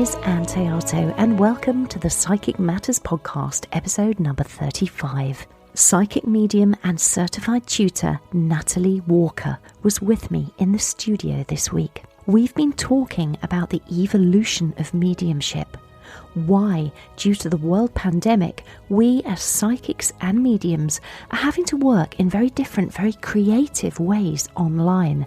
is Ann Théato, and welcome to the Psychic Matters podcast, episode number 35. Psychic medium and certified tutor Natalie Walker was with me in the studio this week. We've been talking about the evolution of mediumship. Why, due to the world pandemic, we as psychics and mediums are having to work in very different, very creative ways online,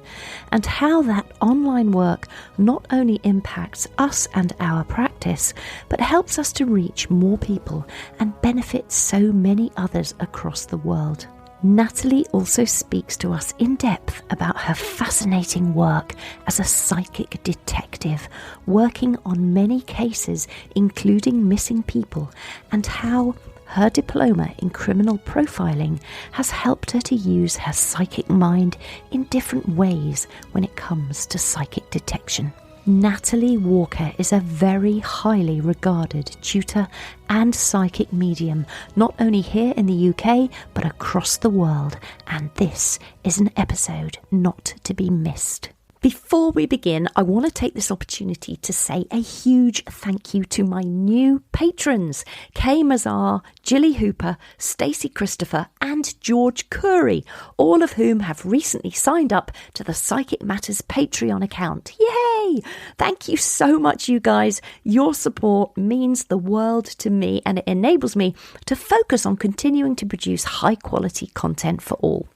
and how that online work not only impacts us and our practice, but helps us to reach more people and benefit so many others across the world. Natalie also speaks to us in depth about her fascinating work as a psychic detective, working on many cases, including missing people, and how her diploma in criminal profiling has helped her to use her psychic mind in different ways when it comes to psychic detection. Natalie Walker is a very highly regarded tutor and psychic medium, not only here in the UK, but across the world, and this is an episode not to be missed. Before we begin, I want to take this opportunity to say a huge thank you to my new patrons, Kay Mazar, Jilly Hooper, Stacey Christopher and George Curry, all of whom have recently signed up to the Psychic Matters Patreon account. Yay! Thank you so much, you guys. Your support means the world to me, and it enables me to focus on continuing to produce high quality content for all.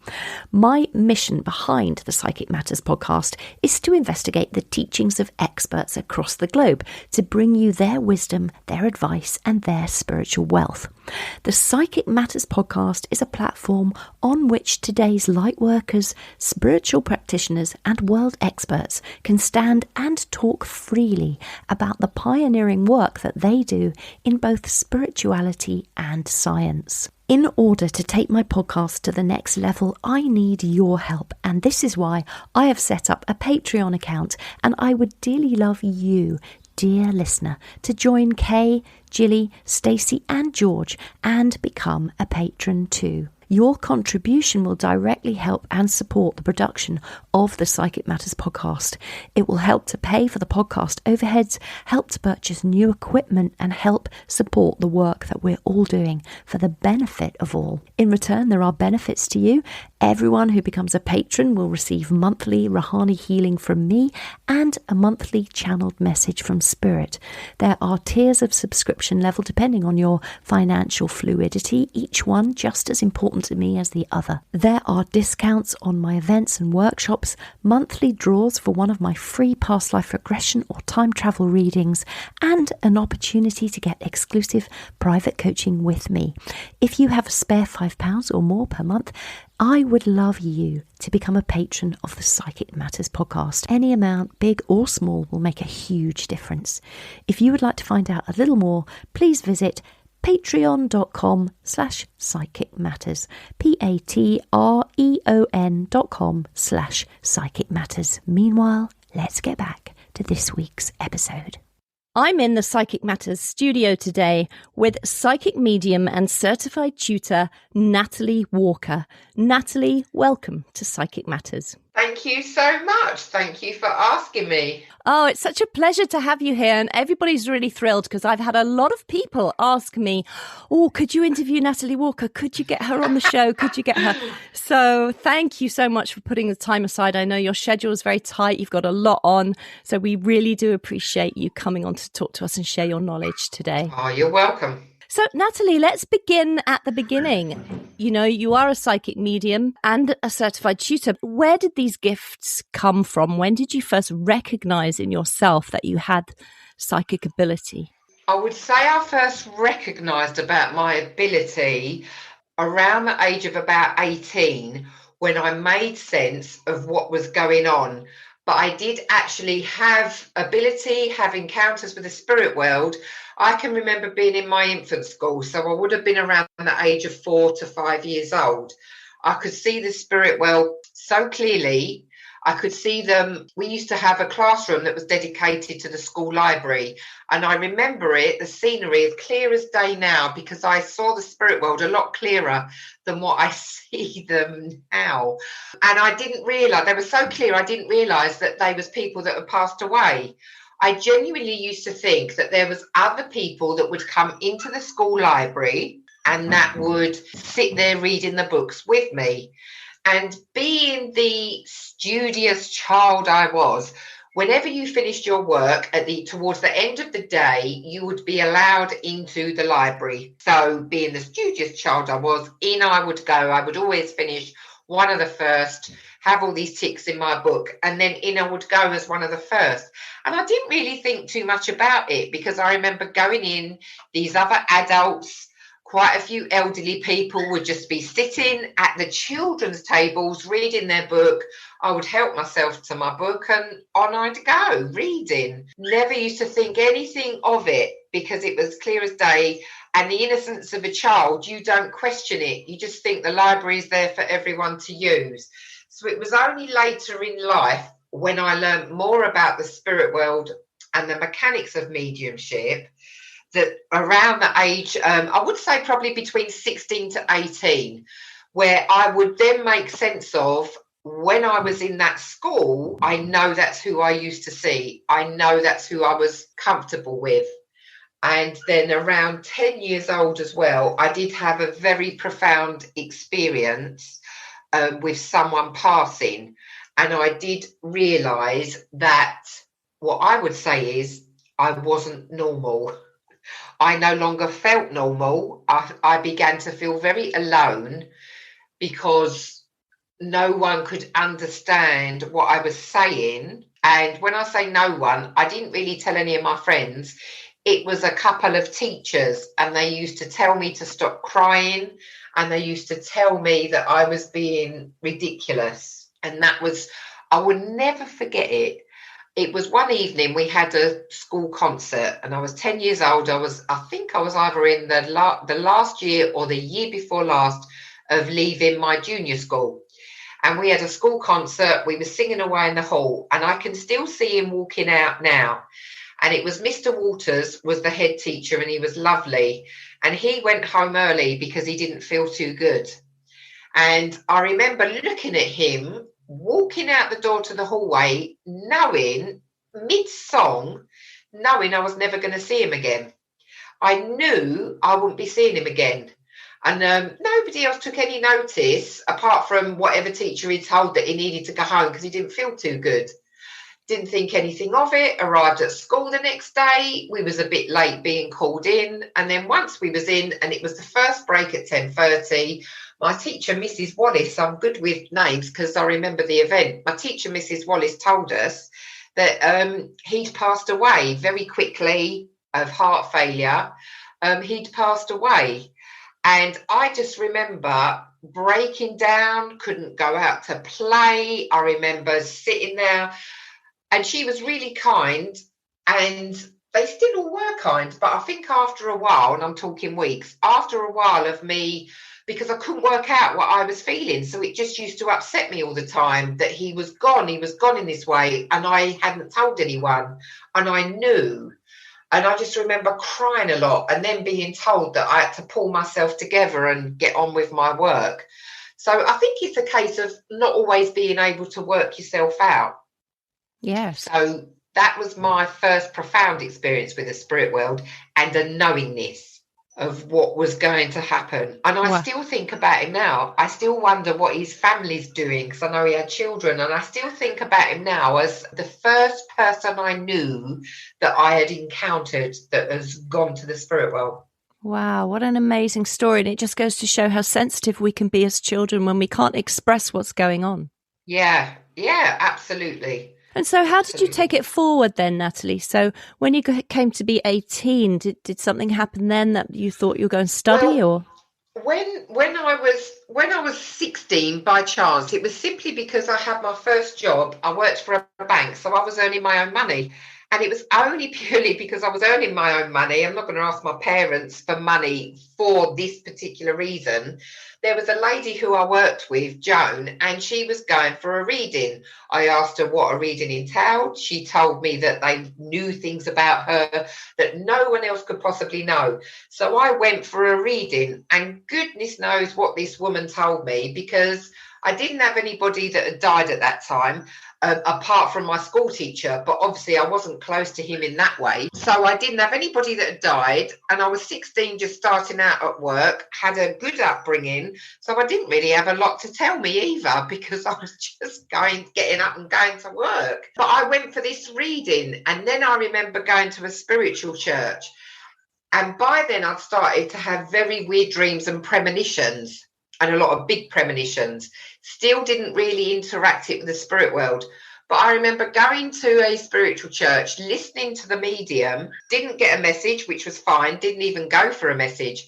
My mission behind the Psychic Matters podcast is to investigate the teachings of experts across the globe to bring you their wisdom, their advice, and their spiritual wealth. The Psychic Matters podcast is a platform on which today's lightworkers, spiritual practitioners, and world experts can stand and talk freely about the pioneering work that they do in both spirituality and science. In order to take my podcast to the next level, I need your help, and this is why I have set up a Patreon account, and I would dearly love you, dear listener, to join Kay, Jilly, Stacey and George and become a patron too. Your contribution will directly help and support the production of the Psychic Matters podcast. It will help to pay for the podcast overheads, help to purchase new equipment, and help support the work that we're all doing for the benefit of all. In return, there are benefits to you. Everyone who becomes a patron will receive monthly Rahani healing from me and a monthly channeled message from Spirit. There are tiers of subscription level depending on your financial fluidity, each one just as important to me as the other. There are discounts on my events and workshops, monthly draws for one of my free past life regression or time travel readings, and an opportunity to get exclusive private coaching with me. If you have a spare £5 or more per month, I would love you to become a patron of the Psychic Matters podcast. Any amount, big or small, will make a huge difference. If you would like to find out a little more, please visit patreon.com/psychic matters, patreon.com/psychic matters. Meanwhile, let's get back to this week's episode. I'm in the Psychic Matters studio today with psychic medium and certified tutor Natalie Walker. Natalie, welcome to Psychic Matters. Thank you so much. Thank you for asking me. Oh, it's such a pleasure to have you here, and everybody's really thrilled because I've had a lot of people ask me, oh, could you interview Natalie Walker? Could you get her on the show? Could you get her? So thank you so much for putting the time aside. I know your schedule is very tight. You've got a lot on. So we really do appreciate you coming on to talk to us and share your knowledge today. Oh, you're welcome. So, Natalie, let's begin at the beginning. You know, you are a psychic medium and a certified tutor. Where did these gifts come from? When did you first recognize in yourself that you had psychic ability? I would say I first recognised about my ability around the age of about 18, when I made sense of what was going on. But I did actually have ability, have encounters with the spirit world. I can remember being in my infant school, so I would have been around the age of 4 to 5 years old. I could see the spirit world so clearly. I could see them. We used to have a classroom that was dedicated to the school library, and I remember it, the scenery, as clear as day now, because I saw the spirit world a lot clearer than what I see them now. And I didn't realise, they were so clear, I didn't realise that they was people that had passed away. I genuinely used to think that there was other people that would come into the school library and that would sit there reading the books with me. And being the studious child I was, whenever you finished your work towards the end of the day, you would be allowed into the library. So being the studious child I was, in I would go. I would always finish one of the first, have all these ticks in my book, and then in I would go as one of the first. And I didn't really think too much about it, because I remember going in, these other adults, quite a few elderly people would just be sitting at the children's tables reading their book. I would help myself to my book and on I'd go reading. Never used to think anything of it, because it was clear as day. And the innocence of a child, you don't question it. You just think the library is there for everyone to use. So it was only later in life, when I learned more about the spirit world and the mechanics of mediumship, that around the age, I would say probably between 16 to 18, where I would then make sense of, when I was in that school, I know that's who I used to see. I know that's who I was comfortable with. And then around 10 years old as well, I did have a very profound experience with someone passing. And I did realise that what I would say is I wasn't normal. I no longer felt normal. I began to feel very alone, because no one could understand what I was saying. And when I say no one, I didn't really tell any of my friends. It was a couple of teachers, and they used to tell me to stop crying, and they used to tell me that I was being ridiculous. And that was, I would never forget it. It was one evening, we had a school concert, and I was 10 years old. I think I was either in the last year or the year before last of leaving my junior school. And we had a school concert. We were singing away in the hall, and I can still see him walking out now. And it was Mr. Walters was the head teacher, and he was lovely. And he went home early because he didn't feel too good. And I remember looking at him, walking out the door to the hallway, knowing, mid-song, knowing I was never going to see him again. I knew I wouldn't be seeing him again. And nobody else took any notice, apart from whatever teacher he told that he needed to go home because he didn't feel too good. Didn't think anything of it. Arrived at school the next day. We was a bit late being called in. And then once we was in, and it was the first break at 10:30, my teacher, Mrs. Wallace, I'm good with names because I remember the event. My teacher, Mrs. Wallace, told us that he'd passed away very quickly of heart failure. He'd passed away. And I just remember breaking down, couldn't go out to play. I remember sitting there, and she was really kind, and they still all were kind. But I think after a while, and I'm talking weeks, after a while of me, because I couldn't work out what I was feeling. So it just used to upset me all the time that he was gone in this way, and I hadn't told anyone, and I knew. And I just remember crying a lot, and then being told that I had to pull myself together and get on with my work. So I think it's a case of not always being able to work yourself out. Yes. So that was my first profound experience with the spirit world, and a knowingness of what was going to happen. And I still think about him now. I still wonder what his family's doing, because I know he had children, and I still think about him now as the first person I knew that I had encountered that has gone to the spirit world. Wow, what an amazing story. And it just goes to show how sensitive we can be as children when we can't express what's going on. Yeah, absolutely. And so how did you take it forward then, Natalie? So when you came to be 18, did something happen then that you thought you were going to study? Well, or when I was 16, by chance, it was simply because I had my first job. I worked for a bank, so I was earning my own money. And it was only purely because I was earning my own money. I'm not going to ask my parents for money for this particular reason. There was a lady who I worked with, Joan, and she was going for a reading. I asked her what a reading entailed. She told me that they knew things about her that no one else could possibly know. So I went for a reading, and goodness knows what this woman told me, because I didn't have anybody that had died at that time. apart from my school teacher, but obviously I wasn't close to him in that way. So I didn't have anybody that had died, and I was 16, just starting out at work, had a good upbringing, so I didn't really have a lot to tell me either, because I was just getting up and going to work. But I went for this reading, and then I remember going to a spiritual church, and by then I'd started to have very weird dreams and premonitions, and a lot of big premonitions. Still didn't really interact it with the spirit world. But I remember going to a spiritual church, listening to the medium, didn't get a message, which was fine, didn't even go for a message.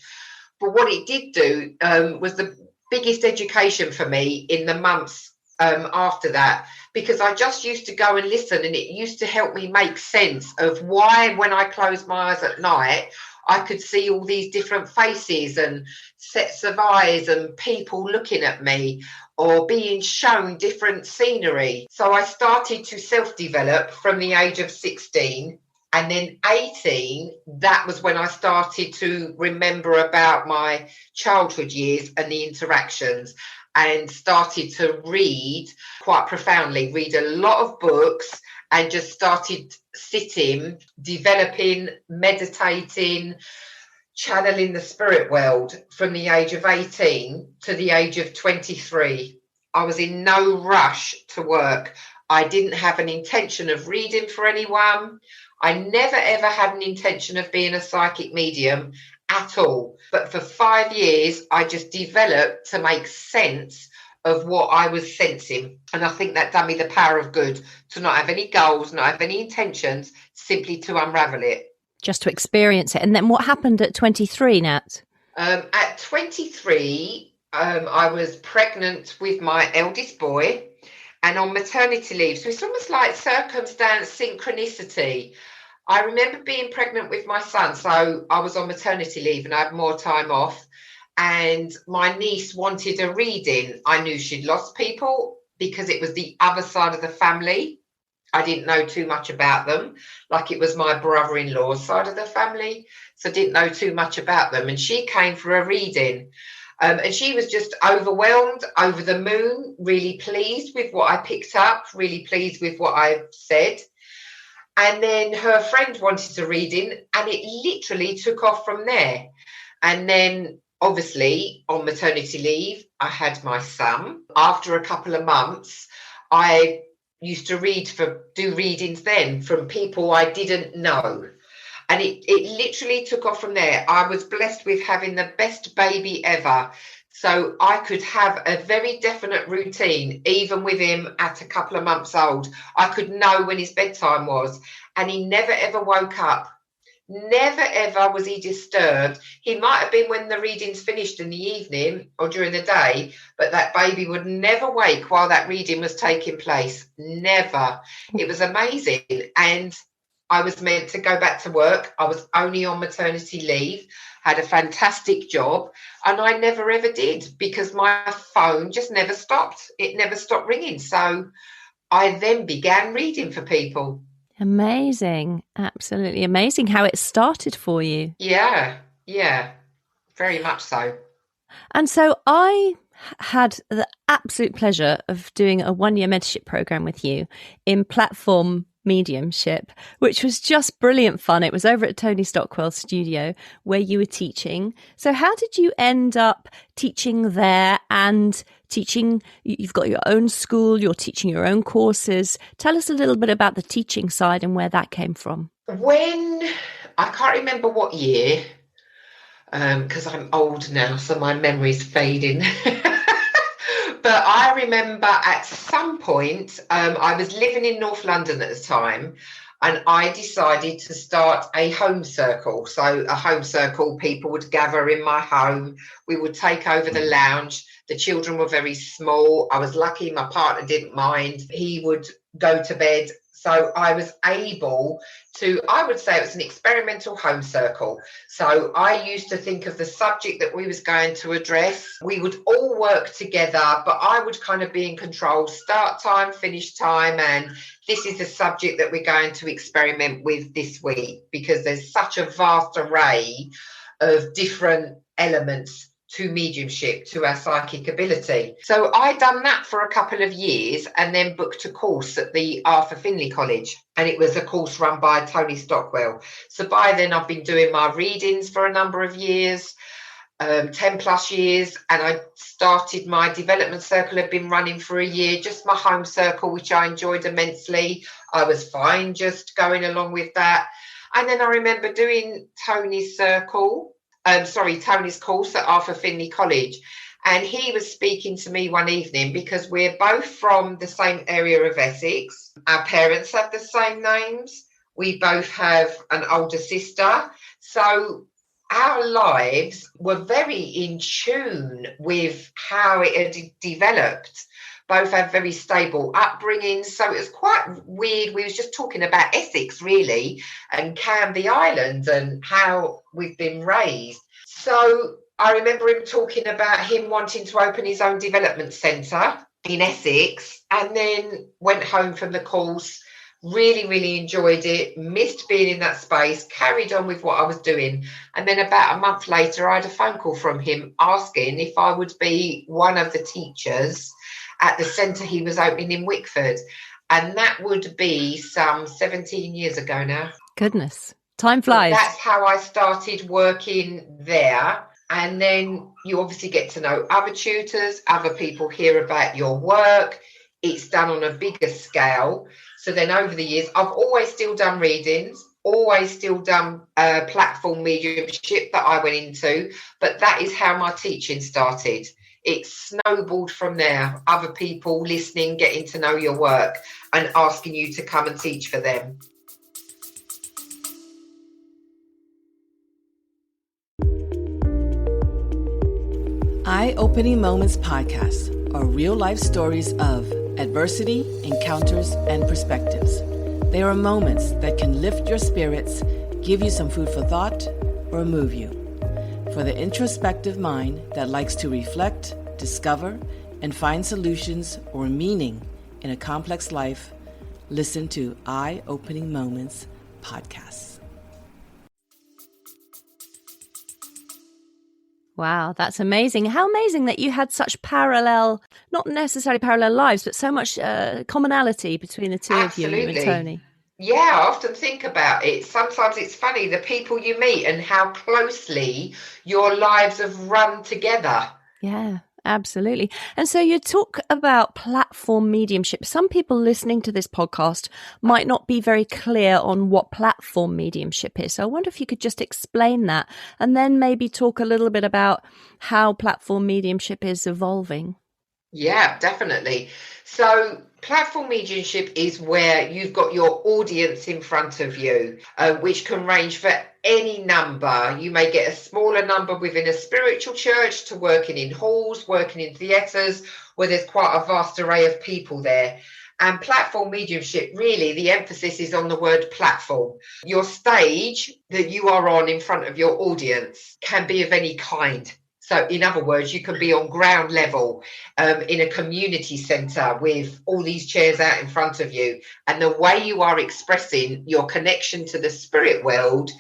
But what it did do was the biggest education for me in the months after that, because I just used to go and listen, and it used to help me make sense of why, when I closed my eyes at night, I could see all these different faces and sets of eyes and people looking at me, or being shown different scenery. So I started to self-develop from the age of 16, and then 18, that was when I started to remember about my childhood years and the interactions, and started to read quite profoundly, read a lot of books, and just started sitting, developing, meditating, channeling the spirit world from the age of 18 to the age of 23. I was in no rush to work. I didn't have an intention of reading for anyone. I never ever had an intention of being a psychic medium at all. But for 5 years, I just developed to make sense of what I was sensing. And I think that done me the power of good, to not have any goals, not have any intentions, simply to unravel it. Just to experience it. And then what happened at 23, Nat? At 23, I was pregnant with my eldest boy and on maternity leave. So it's almost like circumstance, synchronicity. I remember being pregnant with my son. So I was on maternity leave and I had more time off. And my niece wanted a reading. I knew she'd lost people because it was the other side of the family. I didn't know too much about them, like it was my brother-in-law's side of the family. So I didn't know too much about them. And she came for a reading. And she was just overwhelmed, over the moon, really pleased with what I picked up, really pleased with what I said. And then her friend wanted a reading, and it literally took off from there. And then obviously, on maternity leave, I had my son. After a couple of months, I used to do readings then from people I didn't know. And it literally took off from there. I was blessed with having the best baby ever. So I could have a very definite routine, even with him at a couple of months old. I could know when his bedtime was. And he never, ever woke up. Never ever was he disturbed. He might have been when the readings finished in the evening or during the day, but that baby would never wake while that reading was taking place. Never. It was amazing. And I was meant to go back to work. I was only on maternity leave, had a fantastic job, and I never ever did, because my phone just never stopped. It never stopped ringing. So I then began reading for people. Amazing. Absolutely amazing how it started for you. Yeah, very much so. And so I had the absolute pleasure of doing a 1-year mentorship program with you in platform mediumship, which was just brilliant fun. It was over at Tony Stockwell's studio where you were teaching. So how did you end up teaching there and teaching? You've got your own school, you're teaching your own courses. Tell us a little bit about the teaching side and where that came from. I can't remember what year, because I'm old now, so my memory's fading. But I remember at some point, I was living in North London at the time, and I decided to start a home circle. So a home circle, people would gather in my home. We would take over the lounge. The children were very small. I was lucky my partner didn't mind. He would go to bed. So I was able to, I would say it was an experimental home circle. So I used to think of the subject that we was going to address. We would all work together, but I would kind of be in control, start time, finish time, and this is the subject that we're going to experiment with this week, because there's such a vast array of different elements to mediumship, to our psychic ability. So I done that for a couple of years and then booked a course at the Arthur Findlay College. And it was a course run by Tony Stockwell. So by then I've been doing my readings for a number of years, 10 plus years. And I started my development circle, had been running for a year, just my home circle, which I enjoyed immensely. I was fine just going along with that. And then I remember doing Tony's course at Arthur Findlay College. And he was speaking to me one evening because we're both from the same area of Essex. Our parents have the same names. We both have an older sister. So our lives were very in tune with how it had developed. Both have very stable upbringings, so it was quite weird. We was just talking about Essex, really, and Canvey Island and how we've been raised. So I remember him talking about him wanting to open his own development centre in Essex, and then went home from the course, really, really enjoyed it, missed being in that space, carried on with what I was doing. And then about a month later, I had a phone call from him asking if I would be one of the teachers at the centre he was opening in Wickford. And that would be some 17 years ago now. Goodness, time flies. So that's how I started working there. And then you obviously get to know other tutors, other people hear about your work. It's done on a bigger scale. So then over the years, I've always still done readings, always still done platform mediumship that I went into. But that is how my teaching started. It snowballed from there. Other people listening, getting to know your work and asking you to come and teach for them. Eye-Opening Moments podcast are real-life stories of adversity, encounters, and perspectives. They are moments that can lift your spirits, give you some food for thought, or move you. For the introspective mind that likes to reflect, discover, and find solutions or meaning in a complex life, listen to Eye-Opening Moments podcasts. Wow, that's amazing. How amazing that you had such parallel, not necessarily parallel lives, but so much commonality between the two Absolutely. of you and Tony. Yeah, I often think about it. Sometimes it's funny, the people you meet and how closely your lives have run together. Yeah, absolutely. And so you talk about platform mediumship. Some people listening to this podcast might not be very clear on what platform mediumship is. So I wonder if you could just explain that and then maybe talk a little bit about how platform mediumship is evolving. Yeah, definitely. So platform mediumship is where you've got your audience in front of you, which can range for any number. You may get a smaller number within a spiritual church to working in halls, working in theatres, where there's quite a vast array of people there. And platform mediumship, really, the emphasis is on the word platform. Your stage that you are on in front of your audience can be of any kind. So in other words, you can be on ground level in a community centre with all these chairs out in front of you. And the way you are expressing your connection to the spirit world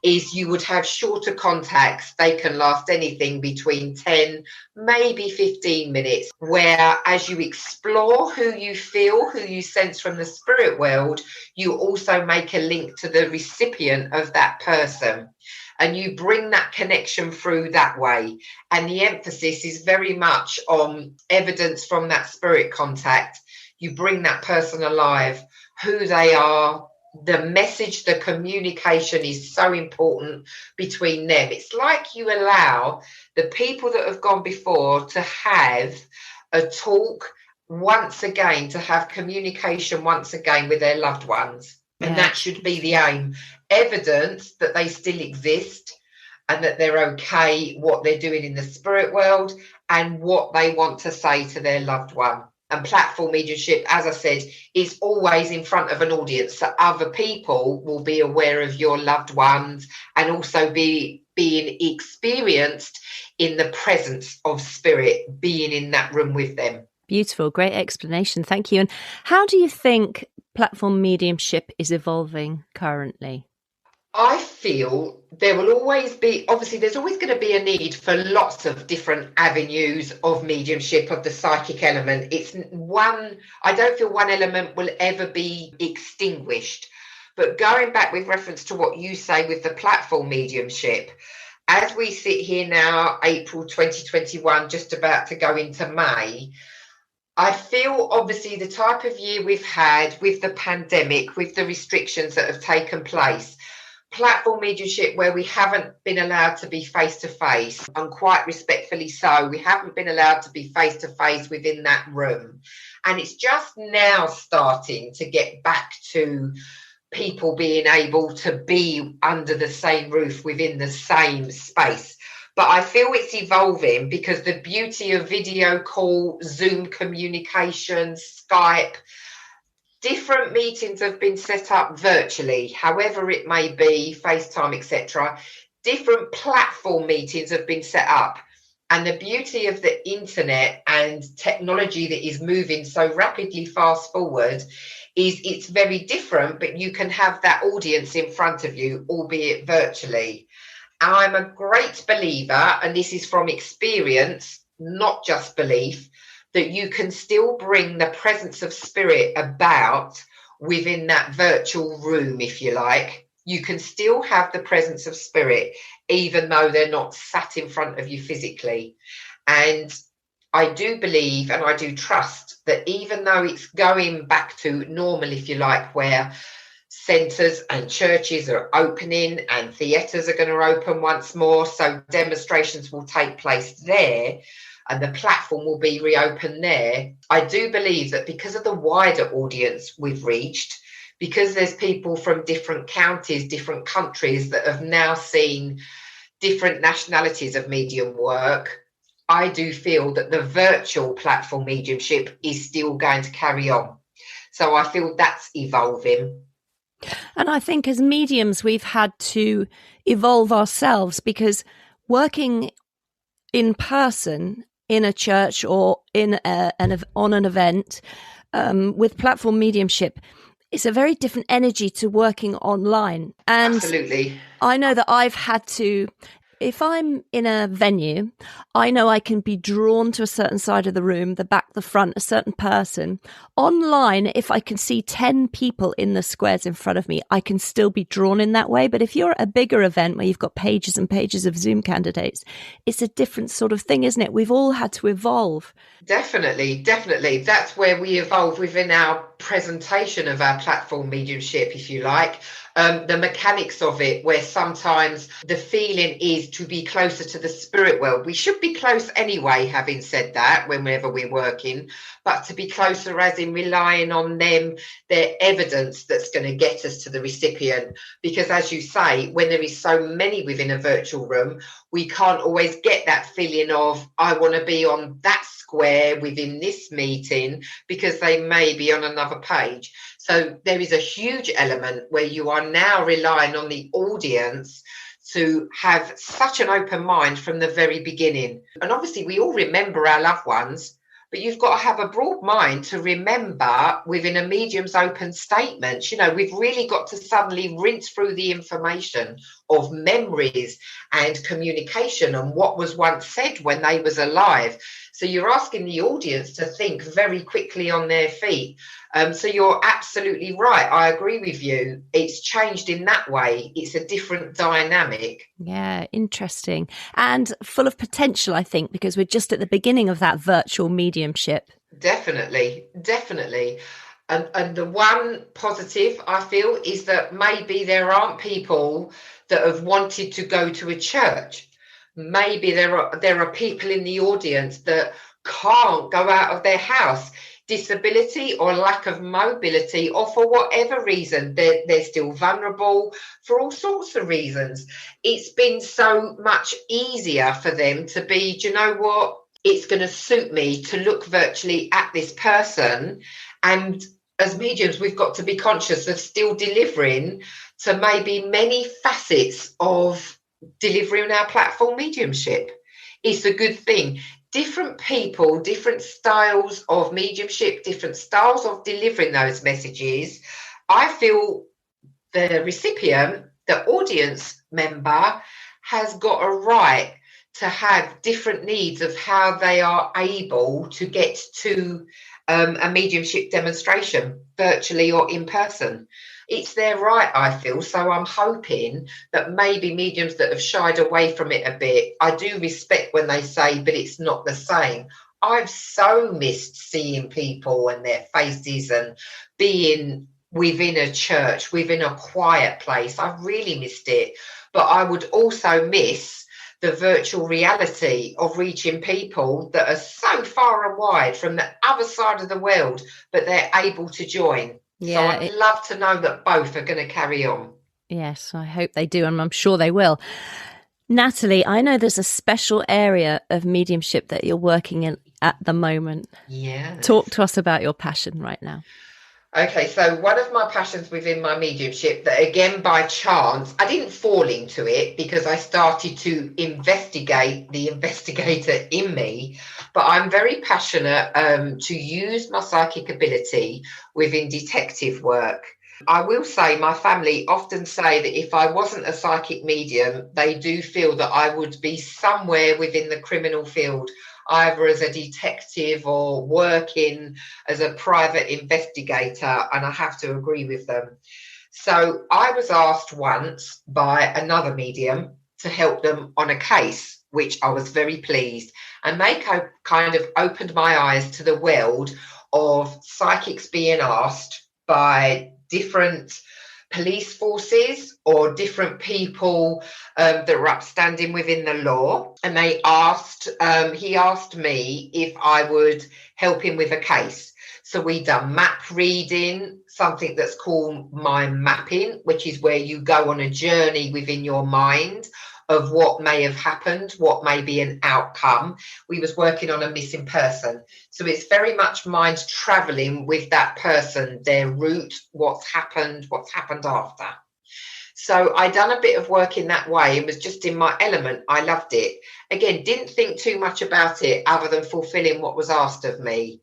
is you would have shorter contacts. They can last anything between 10, maybe 15 minutes, where as you explore who you feel, who you sense from the spirit world, you also make a link to the recipient of that person. And you bring that connection through that way. And the emphasis is very much on evidence from that spirit contact. You bring that person alive, who they are, the message, the communication is so important between them. It's like you allow the people that have gone before to have a talk once again, to have communication once again with their loved ones. And that should be the aim. Evidence that they still exist and that they're okay, what they're doing in the spirit world and what they want to say to their loved one. And platform mediumship, as I said, is always in front of an audience. So other people will be aware of your loved ones and also being experienced in the presence of spirit, being in that room with them. Beautiful. Great explanation. Thank you. And how do you think platform mediumship is evolving currently? I feel there will always be, obviously, there's always going to be a need for lots of different avenues of mediumship, of the psychic element. I don't feel one element will ever be extinguished. But going back with reference to what you say with the platform mediumship, as we sit here now, April 2021, just about to go into May, I feel obviously the type of year we've had with the pandemic, with the restrictions that have taken place, platform mediumship where we haven't been allowed to be face to face, and quite respectfully so, we haven't been allowed to be face to face within that room. And it's just now starting to get back to people being able to be under the same roof within the same space. But I feel it's evolving because the beauty of video call, Zoom communication, Skype, different meetings have been set up virtually, however it may be, FaceTime, etc. Different platform meetings have been set up. And the beauty of the internet and technology that is moving so rapidly fast forward is it's very different, but you can have that audience in front of you, albeit virtually. I'm a great believer, and this is from experience, not just belief, that you can still bring the presence of spirit about within that virtual room, if you like. You can still have the presence of spirit, even though they're not sat in front of you physically. And I do believe and I do trust that even though it's going back to normal, if you like, where centres and churches are opening and theatres are going to open once more, so demonstrations will take place there, and the platform will be reopened there. I do believe that because of the wider audience we've reached, because there's people from different counties, different countries that have now seen different nationalities of medium work, I do feel that the virtual platform mediumship is still going to carry on. So I feel that's evolving. And I think as mediums, we've had to evolve ourselves, because working in person in a church or on an event with platform mediumship is a very different energy to working online. And absolutely, I know that I've had to, if I'm in a venue, I know I can be drawn to a certain side of the room, the back, the front, a certain person. Online, if I can see 10 people in the squares in front of me, I can still be drawn in that way. But if you're at a bigger event where you've got pages and pages of Zoom candidates, it's a different sort of thing, isn't it? We've all had to evolve. Definitely. That's where we evolve within our presentation of our platform mediumship, if you like. The mechanics of it, where sometimes the feeling is to be closer to the spirit world. We should be close anyway, having said that, whenever we're working, but to be closer as in relying on them, their evidence that's going to get us to the recipient. Because as you say, when there is so many within a virtual room, we can't always get that feeling of, I want to be on that square within this meeting, because they may be on another page. So there is a huge element where you are now relying on the audience to have such an open mind from the very beginning. And obviously we all remember our loved ones, but you've got to have a broad mind to remember within a medium's open statement. You know, we've really got to suddenly rinse through the information of memories and communication and what was once said when they was alive. So you're asking the audience to think very quickly on their feet. So you're absolutely right. I agree with you. It's changed in that way. It's a different dynamic. Yeah, interesting. And full of potential, I think, because we're just at the beginning of that virtual mediumship. Definitely. And the one positive I feel is that maybe there aren't people that have wanted to go to a church. Maybe there are people in the audience that can't go out of their house. Disability or lack of mobility, or for whatever reason, they're still vulnerable for all sorts of reasons. It's been so much easier for them to be, do you know what? It's going to suit me to look virtually at this person. And as mediums, we've got to be conscious of still delivering to maybe many facets of delivering our platform mediumship. It's a good thing. Different people, different styles of mediumship, different styles of delivering those messages. I feel the recipient, the audience member has got a right to have different needs of how they are able to get to a mediumship demonstration, virtually or in person. It's their right, I feel. So I'm hoping that maybe mediums that have shied away from it a bit, I do respect when they say, but it's not the same. I've so missed seeing people and their faces and being within a church, within a quiet place. I've really missed it. But I would also miss the virtual reality of reaching people that are so far and wide from the other side of the world, but they're able to join. Yeah, so I'd love to know that both are going to carry on. Yes, I hope they do, and I'm sure they will. Natalie, I know there's a special area of mediumship that you're working in at the moment. Yeah. Talk to us about your passion right now. Okay, so one of my passions within my mediumship that, again, by chance, I didn't fall into it because I started to investigate the investigator in me, but I'm very passionate to use my psychic ability within detective work. I will say my family often say that if I wasn't a psychic medium, they do feel that I would be somewhere within the criminal field, either as a detective or working as a private investigator, and I have to agree with them. So I was asked once by another medium to help them on a case, which I was very pleased, and they kind of opened my eyes to the world of psychics being asked by different police forces or different people that were upstanding within the law, and he asked me if I would help him with a case. So we done map reading, something that's called mind mapping, which is where you go on a journey within your mind of what may have happened, what may be an outcome. We was working on a missing person. So it's very much mind traveling with that person, their route, what's happened after. So I done a bit of work in that way. It was just in my element. I loved it. Again, didn't think too much about it other than fulfilling what was asked of me.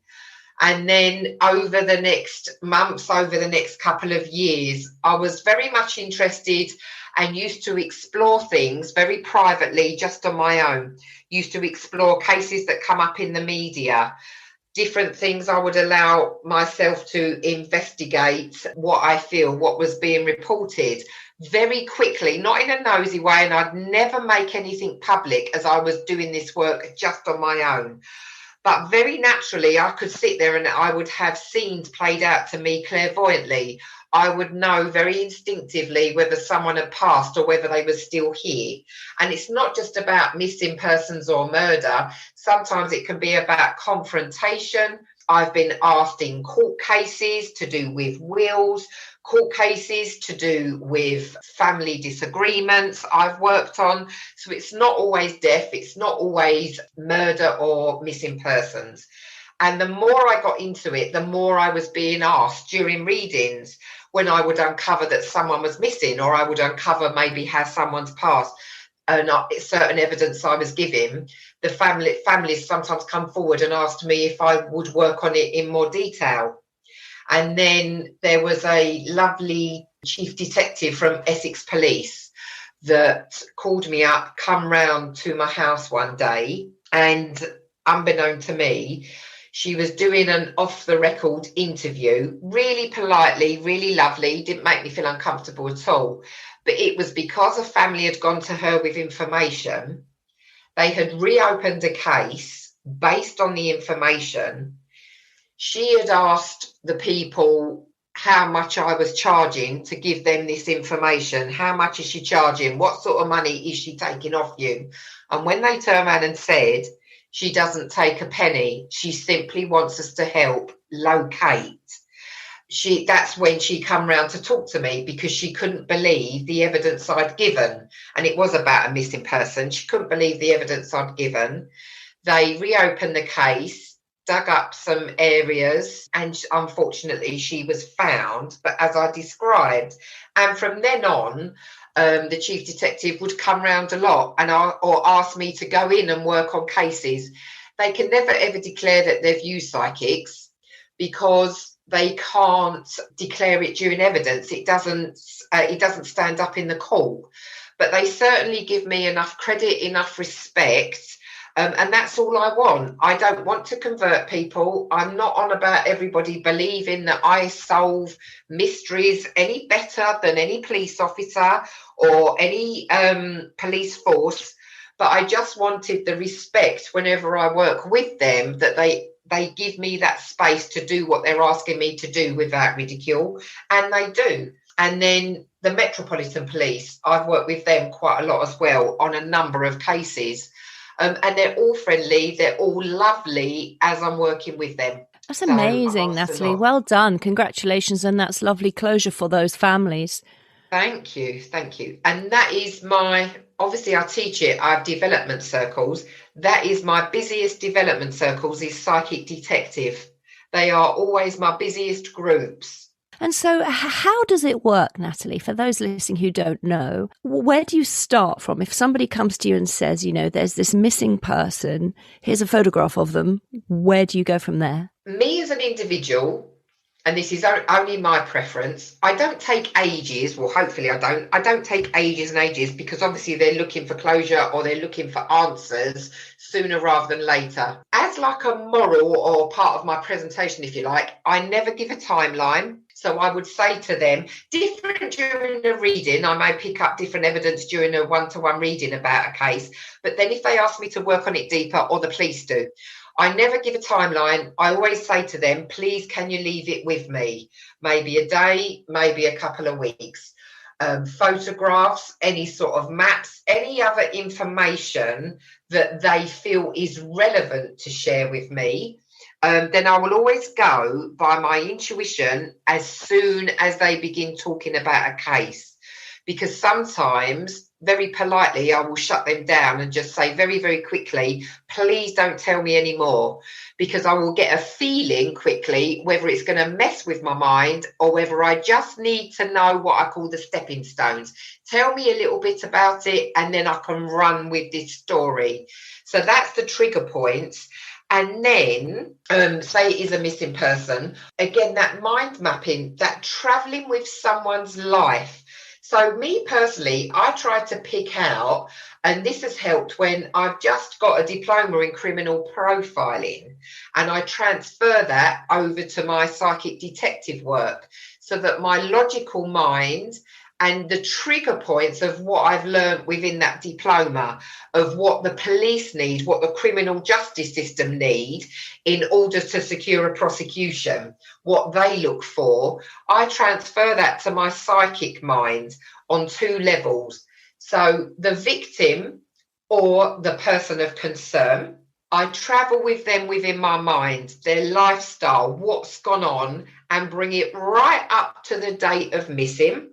And then over the next months, over the next couple of years, I was very much interested and used to explore things very privately, just on my own. Used to explore cases that come up in the media, different things I would allow myself to investigate what I feel, what was being reported very quickly, not in a nosy way, and I'd never make anything public as I was doing this work just on my own. But very naturally, I could sit there and I would have scenes played out to me clairvoyantly. I would know very instinctively whether someone had passed or whether they were still here. And it's not just about missing persons or murder. Sometimes it can be about confrontation. I've been asked in court cases to do with wills, court cases to do with family disagreements I've worked on. So it's not always death, it's not always murder or missing persons. And the more I got into it, the more I was being asked during readings when I would uncover that someone was missing, or I would uncover maybe how someone's passed and certain evidence I was giving. The families sometimes come forward and asked me if I would work on it in more detail. And then there was a lovely chief detective from Essex Police that called me up, come round to my house one day, and unbeknown to me, she was doing an off-the-record interview, really politely, really lovely, didn't make me feel uncomfortable at all. But it was because a family had gone to her with information. They had reopened a case based on the information. She had asked the people how much I was charging to give them this information. How much is she charging? What sort of money is she taking off you? And when they turned around and said, she doesn't take a penny, she simply wants us to help locate. That's when she come round to talk to me, because she couldn't believe the evidence I'd given. And it was about a missing person. She couldn't believe the evidence I'd given. They reopened the case, dug up some areas, and unfortunately she was found, but as I described. And from then on, the chief detective would come round a lot or ask me to go in and work on cases. They can never ever declare that they've used psychics, because they can't declare it during evidence. It doesn't stand up in the court. But they certainly give me enough credit, enough respect. And that's all I want. I don't want to convert people. I'm not on about everybody believing that I solve mysteries any better than any police officer or any police force. But I just wanted the respect whenever I work with them, that they give me that space to do what they're asking me to do without ridicule. And they do. And then the Metropolitan Police, I've worked with them quite a lot as well on a number of cases. And they're all friendly. They're all lovely as I'm working with them. That's amazing, Natalie. Well done. Congratulations. And that's lovely closure for those families. Thank you. Thank you. And that is obviously I teach it. I have development circles. That is my busiest development circles is psychic detective. They are always my busiest groups. And so how does it work, Natalie, for those listening who don't know? Where do you start from? If somebody comes to you and says, there's this missing person, here's a photograph of them, where do you go from there? Me as an individual, and this is only my preference, I don't take ages. Well, hopefully I don't take ages and ages, because obviously they're looking for closure or they're looking for answers sooner rather than later. As like a moral or part of my presentation, if you like, I never give a timeline. So I would say to them, different during the reading, I may pick up different evidence during a one-to-one reading about a case. But then if they ask me to work on it deeper, or the police do, I never give a timeline. I always say to them, please, can you leave it with me? Maybe a day, maybe a couple of weeks. Photographs, any sort of maps, any other information that they feel is relevant to share with me. Then I will always go by my intuition as soon as they begin talking about a case. Because sometimes, very politely, I will shut them down and just say very, very quickly, please don't tell me anymore. Because I will get a feeling quickly whether it's going to mess with my mind or whether I just need to know what I call the stepping stones. Tell me a little bit about it and then I can run with this story. So that's the trigger points. And then, say it is a missing person, again, that mind mapping, that traveling with someone's life. So me personally, I try to pick out, and this has helped when I've just got a diploma in criminal profiling, and I transfer that over to my psychic detective work so that my logical mind and the trigger points of what I've learned within that diploma, of what the police need, what the criminal justice system need in order to secure a prosecution, what they look for, I transfer that to my psychic mind on two levels. So the victim or the person of concern, I travel with them within my mind, their lifestyle, what's gone on, and bring it right up to the date of missing.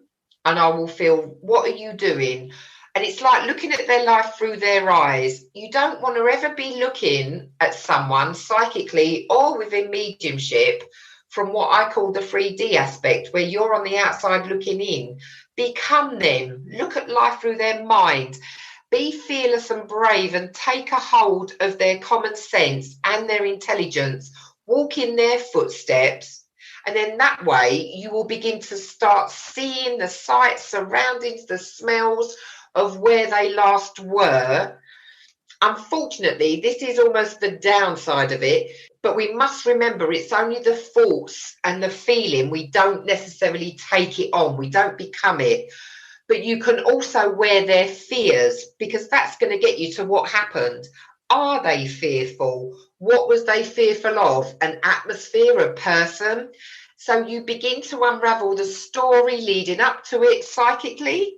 And I will feel, what are you doing? And it's like looking at their life through their eyes. You don't want to ever be looking at someone psychically or within mediumship from what I call the 3D aspect, where you're on the outside looking in. Become them. Look at life through their mind. Be fearless and brave and take a hold of their common sense and their intelligence. Walk in their footsteps. And then that way you will begin to start seeing the sights, surroundings, the smells of where they last were. Unfortunately, this is almost the downside of it, but we must remember it's only the thoughts and the feeling. We don't necessarily take it on. We don't become it. But you can also wear their fears, because that's going to get you to what happened. Are they fearful? What was they fearful of? An atmosphere, a person? So you begin to unravel the story leading up to it psychically,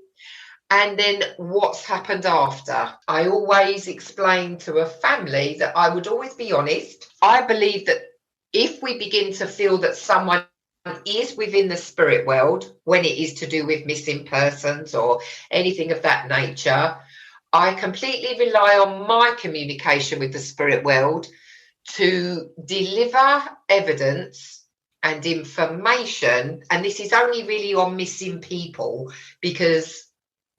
and then what's happened after. I always explain to a family that I would always be honest. I believe that if we begin to feel that someone is within the spirit world, when it is to do with missing persons or anything of that nature, I completely rely on my communication with the spirit world to deliver evidence and information. And this is only really on missing people, because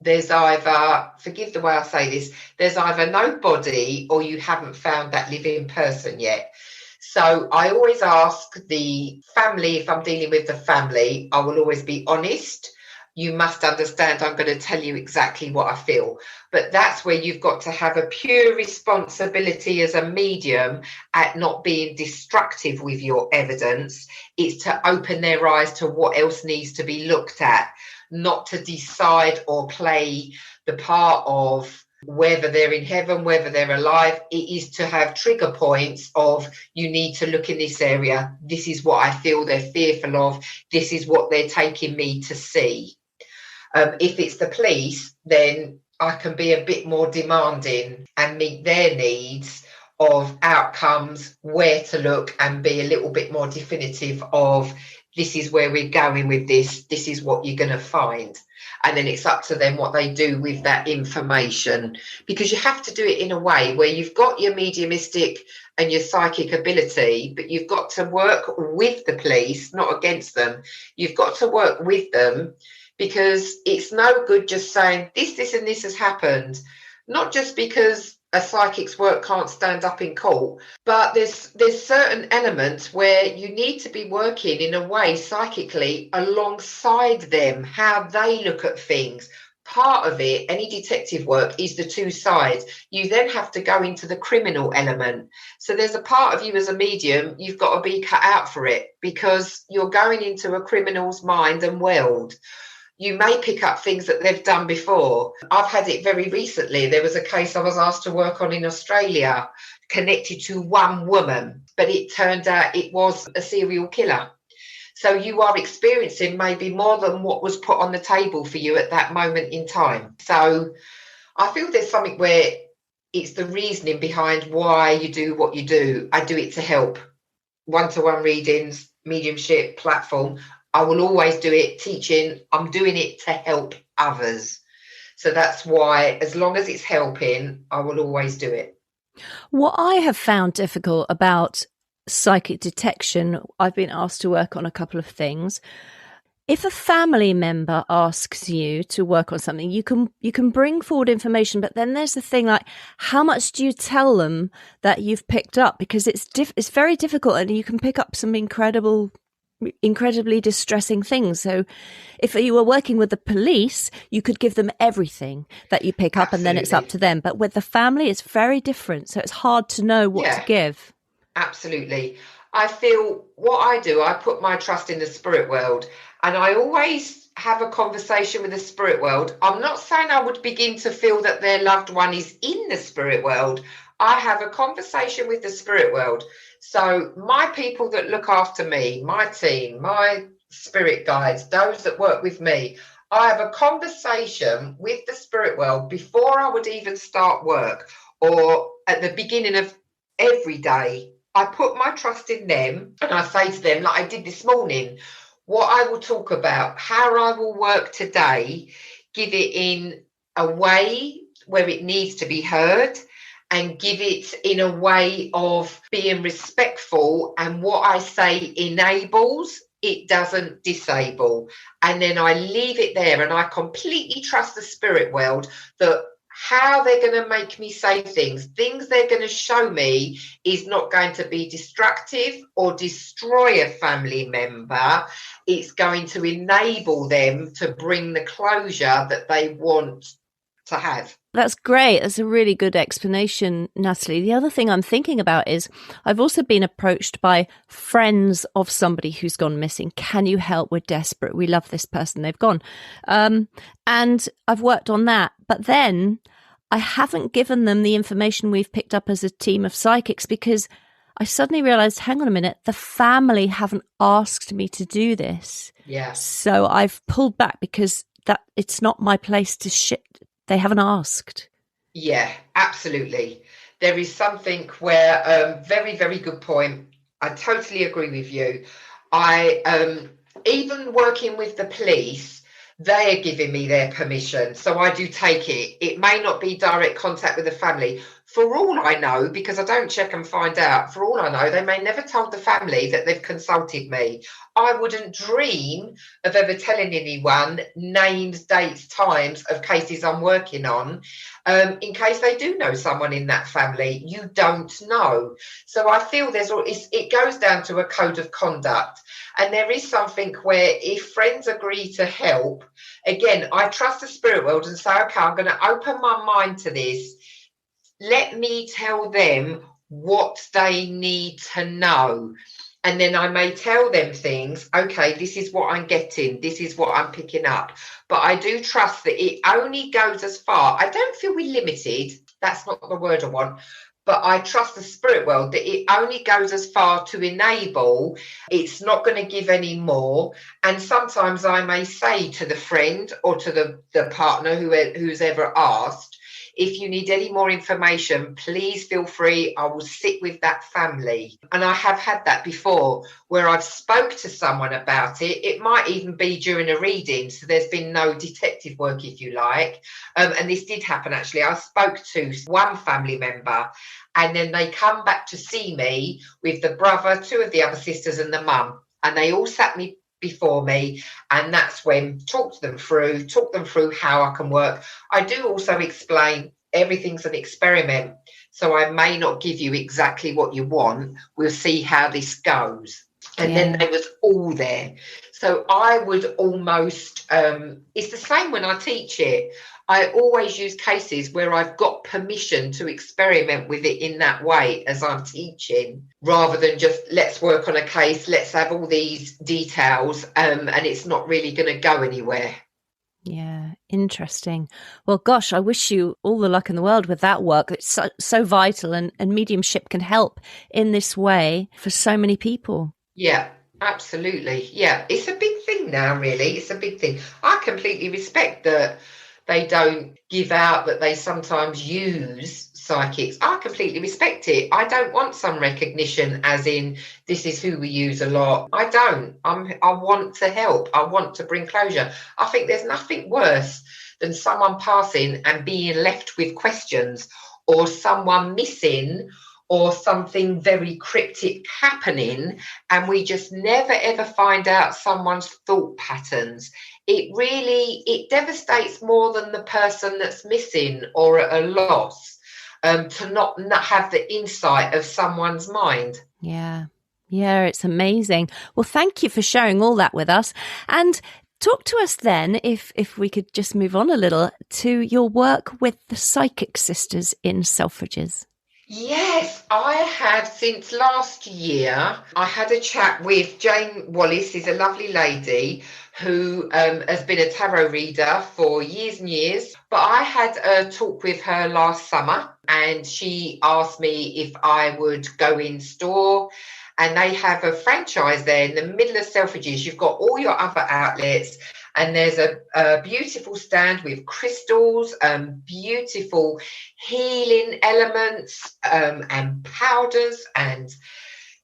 there's either, forgive the way I say this, there's either no body or you haven't found that living person yet. So I always ask the family, if I'm dealing with the family, I will always be honest. You must understand I'm going to tell you exactly what I feel. But that's where you've got to have a pure responsibility as a medium at not being destructive with your evidence. It's to open their eyes to what else needs to be looked at, not to decide or play the part of whether they're in heaven, whether they're alive. It is to have trigger points of, you need to look in this area. This is what I feel they're fearful of. This is what they're taking me to see. If it's the police, then I can be a bit more demanding and meet their needs of outcomes, where to look, and be a little bit more definitive of, this is where we're going with this. This is what you're going to find. And then it's up to them what they do with that information, because you have to do it in a way where you've got your mediumistic and your psychic ability, but you've got to work with the police, not against them. You've got to work with them, because it's no good just saying this and this has happened, not just because a psychic's work can't stand up in court, but there's certain elements where you need to be working in a way psychically alongside them, how they look at things. Part of it, any detective work, is the two sides. You then have to go into the criminal element. So there's a part of you as a medium, you've got to be cut out for it, because you're going into a criminal's mind and world. You may pick up things that they've done before. I've had it very recently. There was a case I was asked to work on in Australia connected to one woman, but it turned out it was a serial killer. So you are experiencing maybe more than what was put on the table for you at that moment in time. So I feel there's something where it's the reasoning behind why you do what you do. I do it to help. One-to-one readings, mediumship platform. I will always do it teaching. I'm doing it to help others. So that's why, as long as it's helping, I will always do it. What I have found difficult about psychic detection, I've been asked to work on a couple of things. If a family member asks you to work on something, you can bring forward information, but then there's the thing like, how much do you tell them that you've picked up? Because it's very difficult, and you can pick up some incredibly distressing things. So if you were working with the police, you could give them everything that you pick up. Absolutely. And then it's up to them. But with the family, it's very different. So it's hard to know what to give. Absolutely. I feel what I do, I put my trust in the spirit world, and I always have a conversation with the spirit world. I'm not saying I would begin to feel that their loved one is in the spirit world. I have a conversation with the spirit world. So my people that look after me, my team, my spirit guides, those that work with me, I have a conversation with the spirit world before I would even start work, or at the beginning of every day. I put my trust in them, and I say to them, like I did this morning, what I will talk about, how I will work today, give it in a way where it needs to be heard, and give it in a way of being respectful, and what I say enables, it doesn't disable. And then I leave it there, and I completely trust the spirit world that how they're going to make me say things they're going to show me is not going to be destructive or destroy a family member. It's going to enable them to bring the closure that they want to have. That's great. That's a really good explanation, Natalie. The other thing I'm thinking about is I've also been approached by friends of somebody who's gone missing. Can you help? We're desperate. We love this person. They've gone. And I've worked on that. But then I haven't given them the information we've picked up as a team of psychics, because I suddenly realized, hang on a minute, the family haven't asked me to do this. Yeah. So I've pulled back, because that it's not my place to They haven't asked. Yeah, absolutely. There is something where, very, very good point. I totally agree with you. I even working with the police, they are giving me their permission. So I do take it. It may not be direct contact with the family. For all I know, because I don't check and find out, for all I know, they may never told the family that they've consulted me. I wouldn't dream of ever telling anyone names, dates, times of cases I'm working on, in case they do know someone in that family. You don't know. So I feel it goes down to a code of conduct. And there is something where if friends agree to help, again, I trust the spirit world and say, okay, I'm going to open my mind to this. Let me tell them what they need to know. And then I may tell them things, okay, this is what I'm getting, this is what I'm picking up. But I do trust that it only goes as far. I don't feel we're limited. That's not the word I want. But I trust the spirit world that it only goes as far to enable. It's not going to give any more. And sometimes I may say to the friend or to the partner who's ever asked, if you need any more information, please feel free. I will sit with that family. And I have had that before where I've spoke to someone about it. It might even be during a reading. So there's been no detective work, if you like. And this did happen, actually. I spoke to one family member and then they come back to see me with the brother, two of the other sisters and the mum. And they all sat me before me, and that's when talk them through how I can work. I do also explain everything's an experiment, so I may not give you exactly what you want. We'll see how this goes. And then they was all there. So I would almost it's the same when I teach it. I always use cases where I've got permission to experiment with it in that way as I'm teaching, rather than just let's work on a case, let's have all these details, and it's not really going to go anywhere. Yeah, interesting. Well, gosh, I wish you all the luck in the world with that work. It's so vital, and mediumship can help in this way for so many people. Yeah, absolutely. Yeah, it's a big thing now, really. It's a big thing. I completely respect that they don't give out, that they sometimes use psychics. I completely respect it. I don't want some recognition as in this is who we use a lot. I don't. I want to help. I want to bring closure. I think there's nothing worse than someone passing and being left with questions, or someone missing, or something very cryptic happening, and we just never ever find out someone's thought patterns. It devastates more than the person that's missing or at a loss, to not have the insight of someone's mind. Yeah, it's amazing. Well, thank you for sharing all that with us. And talk to us then, if we could just move on a little, to your work with the Psychic Sisters in Selfridges. Yes, I have since last year. I had a chat with Jane Wallace, who's a lovely lady who has been a tarot reader for years and years. But I had a talk with her last summer, and she asked me if I would go in store. And they have a franchise there in the middle of Selfridges. You've got all your other outlets, and there's a beautiful stand with crystals, beautiful healing elements, and powders and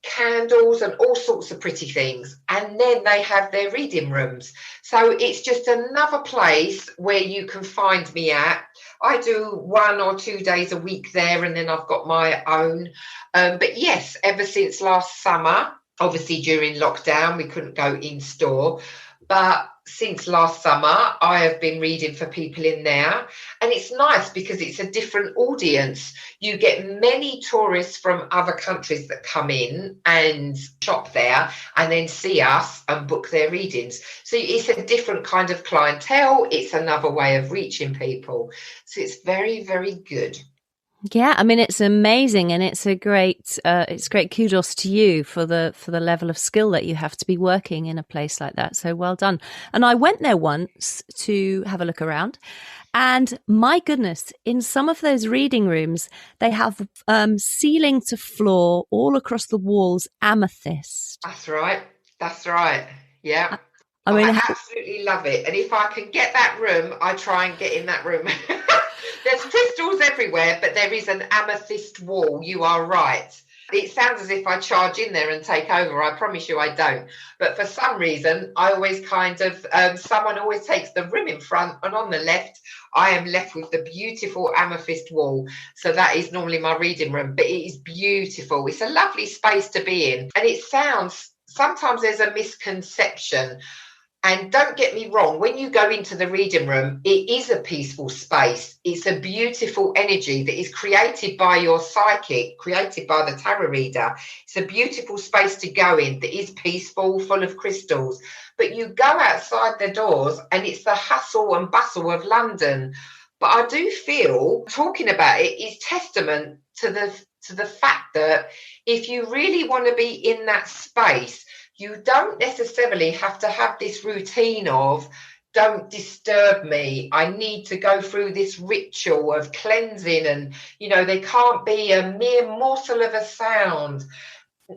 candles and all sorts of pretty things. And then they have their reading rooms. So it's just another place where you can find me at. I do 1 or 2 days a week there, and then I've got my own. But yes, ever since last summer, obviously during lockdown, we couldn't go in store. But since last summer, I have been reading for people in there. And it's nice because it's a different audience. You get many tourists from other countries that come in and shop there and then see us and book their readings. So it's a different kind of clientele. It's another way of reaching people. So it's very, very good. Yeah, I mean, it's amazing, and it's great kudos to you for the level of skill that you have to be working in a place like that. So well done. And I went there once to have a look around, and my goodness, in some of those reading rooms, they have ceiling to floor, all across the walls, amethyst. That's right. Yeah. I mean, I absolutely love it. And if I can get that room, I try and get in that room. There's crystals everywhere, but there is an amethyst wall. You are right. It sounds as if I charge in there and take over. I promise you I don't. But for some reason, I always kind of, someone always takes the room in front, and on the left, I am left with the beautiful amethyst wall. So that is normally my reading room, but it is beautiful. It's a lovely space to be in. And it sounds, sometimes there's a misconception. And don't get me wrong, when you go into the reading room, it is a peaceful space. It's a beautiful energy that is created by your psychic, created by the tarot reader. It's a beautiful space to go in that is peaceful, full of crystals. But you go outside the doors and it's the hustle and bustle of London. But I do feel talking about it is testament to the fact that if you really want to be in that space, you don't necessarily have to have this routine of, don't disturb me, I need to go through this ritual of cleansing, and, you know, there can't be a mere morsel of a sound.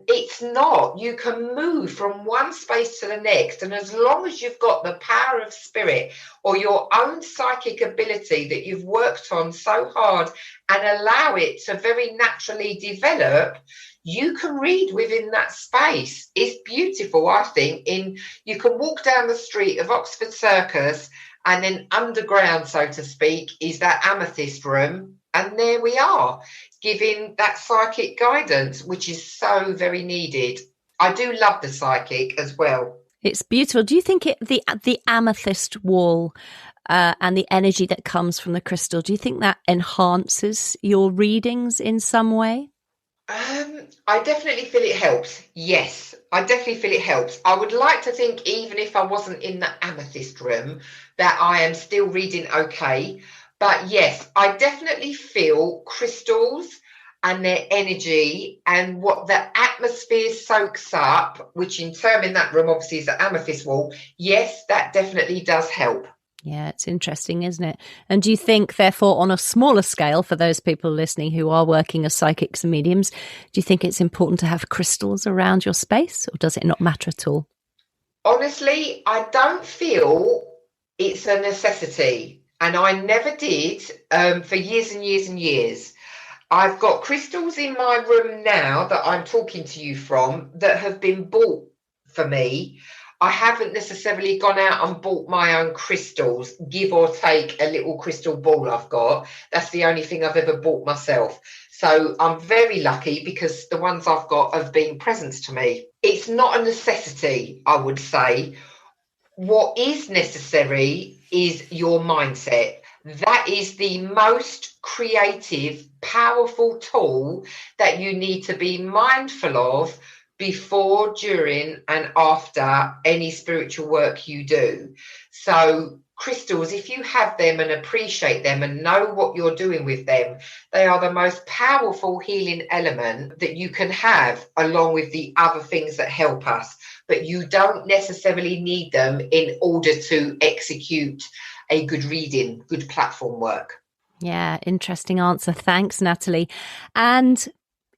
It's not. You can move from one space to the next, and as long as you've got the power of spirit or your own psychic ability that you've worked on so hard and allow it to very naturally develop, you can read within that space. It's beautiful, I think. You can walk down the street of Oxford Circus, and then underground, so to speak, is that amethyst room. And there we are, giving that psychic guidance, which is so very needed. I do love the psychic as well. It's beautiful. Do you think the amethyst wall and the energy that comes from the crystal, do you think that enhances your readings in some way? I definitely feel it helps. Yes, I definitely feel it helps. I would like to think, even if I wasn't in the amethyst room, that I am still reading okay. But yes, I definitely feel crystals and their energy and what the atmosphere soaks up, which in turn in that room obviously is the amethyst wall. Yes, that definitely does help. Yeah, it's interesting, isn't it? And do you think, therefore, on a smaller scale, for those people listening who are working as psychics and mediums, do you think it's important to have crystals around your space, or does it not matter at all? Honestly, I don't feel it's a necessity. And I never did for years and years and years. I've got crystals in my room now that I'm talking to you from that have been bought for me. I haven't necessarily gone out and bought my own crystals, give or take a little crystal ball I've got. That's the only thing I've ever bought myself. So I'm very lucky because the ones I've got have been presents to me. It's not a necessity, I would say. What is necessary is your mindset. That is the most creative, powerful tool that you need to be mindful of before, during, and after any spiritual work you do. So crystals, if you have them and appreciate them and know what you're doing with them, they are the most powerful healing element that you can have, along with the other things that help us. But you don't necessarily need them in order to execute a good reading, good platform work. Yeah, interesting answer. Thanks, Natalie. And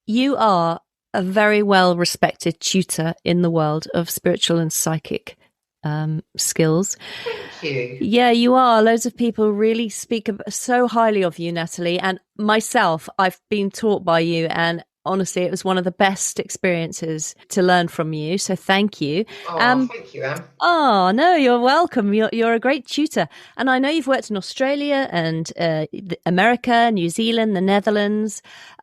you are a very well-respected tutor in the world of spiritual and psychic skills. Thank you. Yeah, you are. Loads of people really speak so highly of you, Natalie. And myself, I've been taught by you, and honestly, it was one of the best experiences to learn from you. So thank you. Thank you, Anne. Oh, no, you're welcome. You're a great tutor. And I know you've worked in Australia and America, New Zealand, the Netherlands.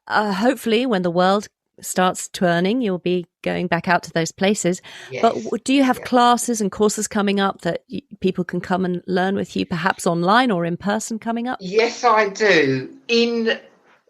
Hopefully, when the world starts turning, you'll be going back out to those places. Yes. But do you have classes and courses coming up that people can come and learn with you, perhaps online or in person coming up? Yes, I do.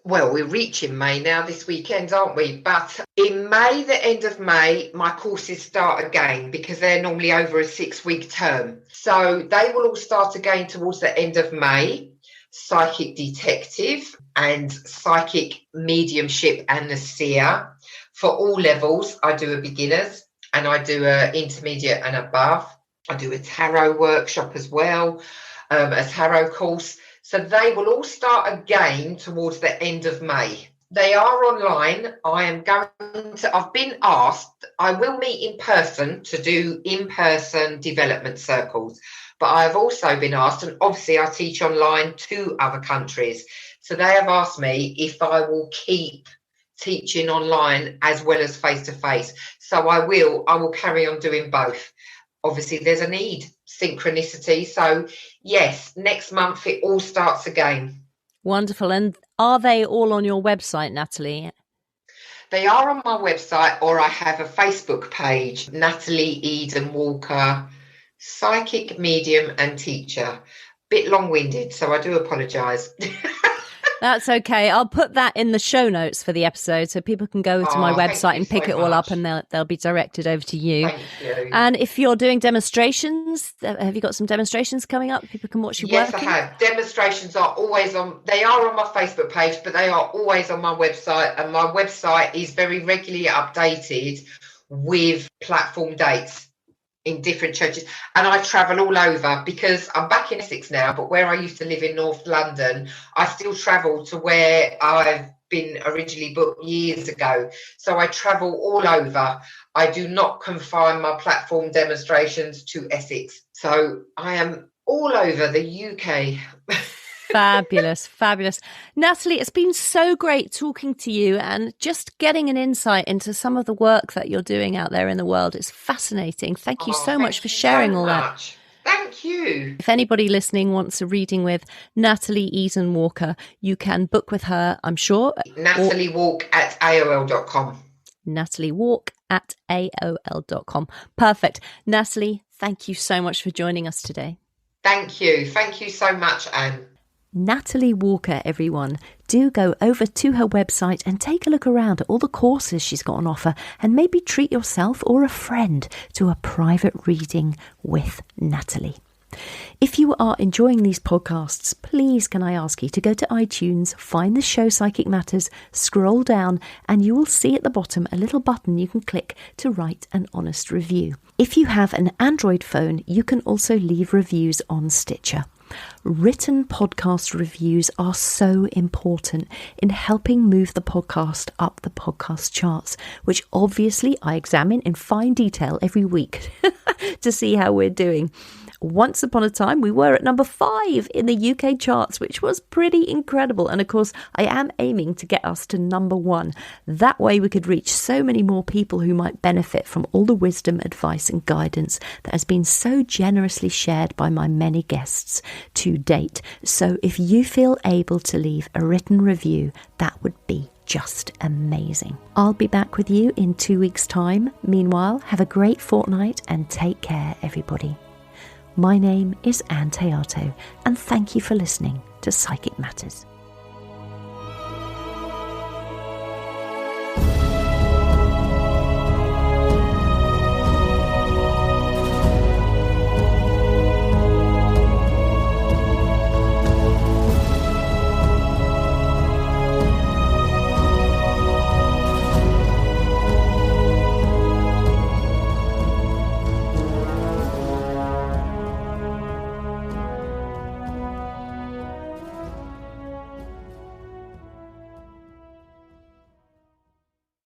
We're reaching May now this weekend, aren't we? But in May, the end of May, my courses start again because they're normally over a 6-week term. So they will all start again towards the end of May. Psychic detective and psychic mediumship and the seer. For all levels, I do a beginners and I do a intermediate and above. I do a tarot workshop as well, a tarot course. So they will all start again towards the end of May. They are online. I've been asked, I will meet in person to do in-person development circles. But I've also been asked, and obviously I teach online to other countries. So they have asked me if I will keep teaching online as well as face-to-face. So I will carry on doing both. Obviously, there's a need, synchronicity. So yes, next month it all starts again. Wonderful. And are they all on your website, Natalie? They are on my website, or I have a Facebook page, Natalie Walker, Psychic, Medium and Teacher. Bit long-winded, so I do apologise. That's okay. I'll put that in the show notes for the episode so people can go to my website and pick it all up, and they'll be directed over to you. Thank you. And if you're doing demonstrations, have you got some demonstrations coming up? People can watch you work. Yes, I have. Demonstrations are always on. They are on my Facebook page, but they are always on my website. And my website is very regularly updated with platform dates in different churches. And I travel all over because I'm back in Essex now, but where I used to live in North London, I still travel to where I've been originally booked years ago. So I travel all over. I do not confine my platform demonstrations to Essex. So I am all over the UK. Fabulous, fabulous. Natalie, it's been so great talking to you and just getting an insight into some of the work that you're doing out there in the world. It's fascinating. Thank you so much for sharing all that. Thank you. If anybody listening wants a reading with Natalie Walker, you can book with her, I'm sure. NatalieWalk@AOL.com. NatalieWalk@AOL.com. Perfect. Natalie, thank you so much for joining us today. Thank you. Thank you so much, Anne. Natalie Walker, everyone. Do go over to her website and take a look around at all the courses she's got on offer, and maybe treat yourself or a friend to a private reading with Natalie. If you are enjoying these podcasts, please can I ask you to go to iTunes, find the show Psychic Matters, scroll down, and you will see at the bottom a little button you can click to write an honest review. If you have an Android phone, you can also leave reviews on Stitcher. Written podcast reviews are so important in helping move the podcast up the podcast charts, which obviously I examine in fine detail every week to see how we're doing. Once upon a time, we were at number 5 in the UK charts, which was pretty incredible. And of course, I am aiming to get us to number 1. That way we could reach so many more people who might benefit from all the wisdom, advice and guidance that has been so generously shared by my many guests to date. So if you feel able to leave a written review, that would be just amazing. I'll be back with you in 2 weeks' time. Meanwhile, have a great fortnight and take care, everybody. My name is Ann Théato, and thank you for listening to Psychic Matters.